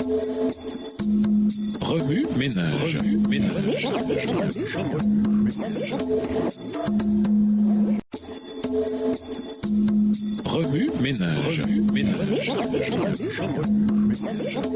Remue ménage. Remue ménage.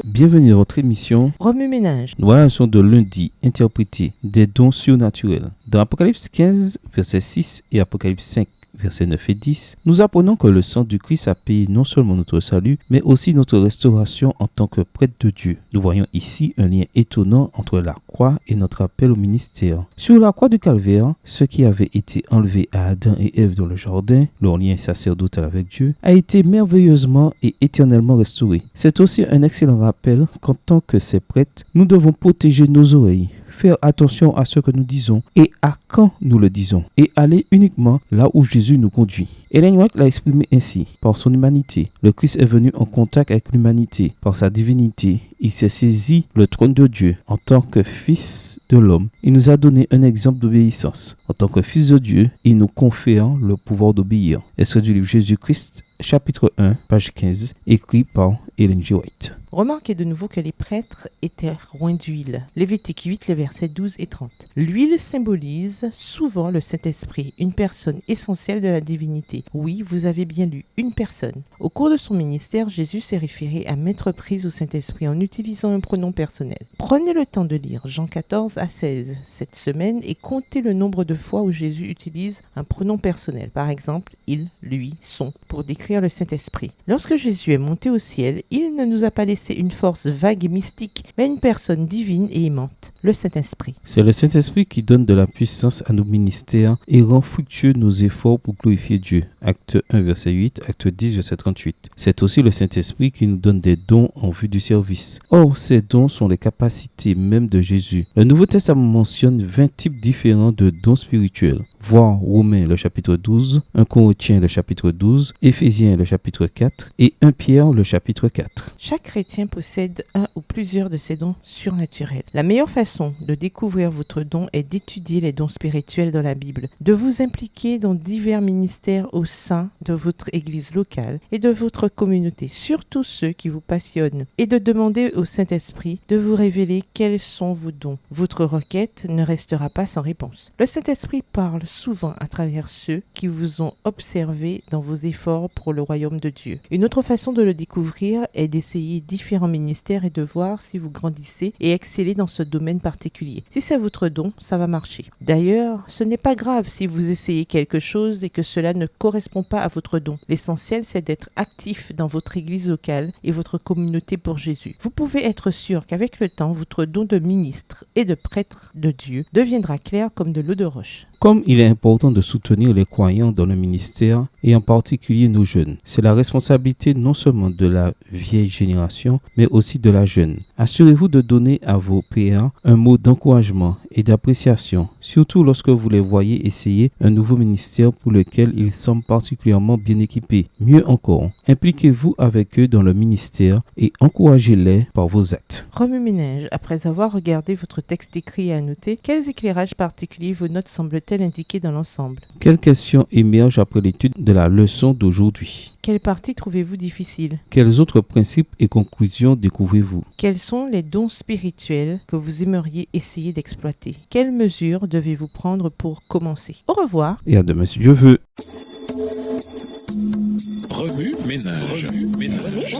Bienvenue à votre émission Remue ménage. Nous voyons de lundi interpréter des dons surnaturels. Dans Apocalypse 15, verset 6 et Apocalypse 5, versets 9 et 10, nous apprenons que le sang du Christ a payé non seulement notre salut, mais aussi notre restauration en tant que prêtre de Dieu. Nous voyons ici un lien étonnant entre la croix et notre appel au ministère. Sur la croix du Calvaire, ce qui avait été enlevé à Adam et Ève dans le jardin, leur lien sacerdotal avec Dieu, a été merveilleusement et éternellement restauré. C'est aussi un excellent rappel qu'en tant que ses prêtres, nous devons protéger nos oreilles, faire attention à ce que nous disons et à quand nous le disons, et aller uniquement là où Jésus nous conduit. Ellen White l'a exprimé ainsi: par son humanité, le Christ est venu en contact avec l'humanité. Par sa divinité, il s'est saisi le trône de Dieu. En tant que fils de l'homme, il nous a donné un exemple d'obéissance. En tant que fils de Dieu, il nous confère le pouvoir d'obéir. Extrait du livre Jésus-Christ, chapitre 1, page 15, écrit par Ellen G. White. Remarquez de nouveau que les prêtres étaient roints d'huile. Lévitique 8, les versets 12 et 30. L'huile symbolise souvent le Saint-Esprit, une personne essentielle de la divinité. Oui, vous avez bien lu, une personne. Au cours de son ministère, Jésus s'est référé à maintes reprises au Saint-Esprit en utilisant un pronom personnel. Prenez le temps de lire Jean 14 à 16 cette semaine et comptez le nombre de fois où Jésus utilise un pronom personnel. Par exemple, il, lui, son, pour décrire le Saint-Esprit. Lorsque Jésus est monté au ciel, il ne nous a pas laissé une force vague et mystique, mais une personne divine et aimante, le Saint-Esprit. C'est le Saint-Esprit qui donne de la puissance à nos ministères et rend fructueux nos efforts pour glorifier Dieu. Acte 1, verset 8, acte 10, verset 38. C'est aussi le Saint-Esprit qui nous donne des dons en vue du service. Or, ces dons sont les capacités même de Jésus. Le Nouveau Testament mentionne 20 types différents de dons spirituels. Voir Romains le chapitre 12, 1 Corinthiens le chapitre 12, Éphésiens le chapitre 4 et 1 Pierre le chapitre 4. Chaque chrétien possède un ou plusieurs de ces dons surnaturels. La meilleure façon de découvrir votre don est d'étudier les dons spirituels dans la Bible, de vous impliquer dans divers ministères au sein de votre église locale et de votre communauté, surtout ceux qui vous passionnent, et de demander au Saint-Esprit de vous révéler quels sont vos dons. Votre requête ne restera pas sans réponse. Le Saint-Esprit parle souvent à travers ceux qui vous ont observé dans vos efforts pour le royaume de Dieu. Une autre façon de le découvrir est d'essayer différents ministères et de voir si vous grandissez et excellez dans ce domaine particulier. Si c'est votre don, ça va marcher. D'ailleurs, ce n'est pas grave si vous essayez quelque chose et que cela ne correspond pas à votre don. L'essentiel, c'est d'être actif dans votre église locale et votre communauté pour Jésus. Vous pouvez être sûr qu'avec le temps, votre don de ministre et de prêtre de Dieu deviendra clair comme de l'eau de roche. Comme il est important de soutenir les croyants dans le ministère et en particulier nos jeunes, c'est la responsabilité non seulement de la vieille génération, mais aussi de la jeune. Assurez-vous de donner à vos PA un mot d'encouragement et d'appréciation, surtout lorsque vous les voyez essayer un nouveau ministère pour lequel ils semblent particulièrement bien équipés. Mieux encore, impliquez-vous avec eux dans le ministère et encouragez-les par vos actes. Remue ménage, après avoir regardé votre texte écrit et annoté, quels éclairages particuliers vos notes semblent-elles indiquer dans l'ensemble? Quelles questions émergent après l'étude de la leçon d'aujourd'hui? Quelle partie trouvez-vous difficile? Quels autres principes et conclusions découvrez-vous? Quels sont les dons spirituels que vous aimeriez essayer d'exploiter? Quelles mesures devez-vous prendre pour commencer? Au revoir. Et à demain si Dieu veut. Remue ménage. Remue ménage.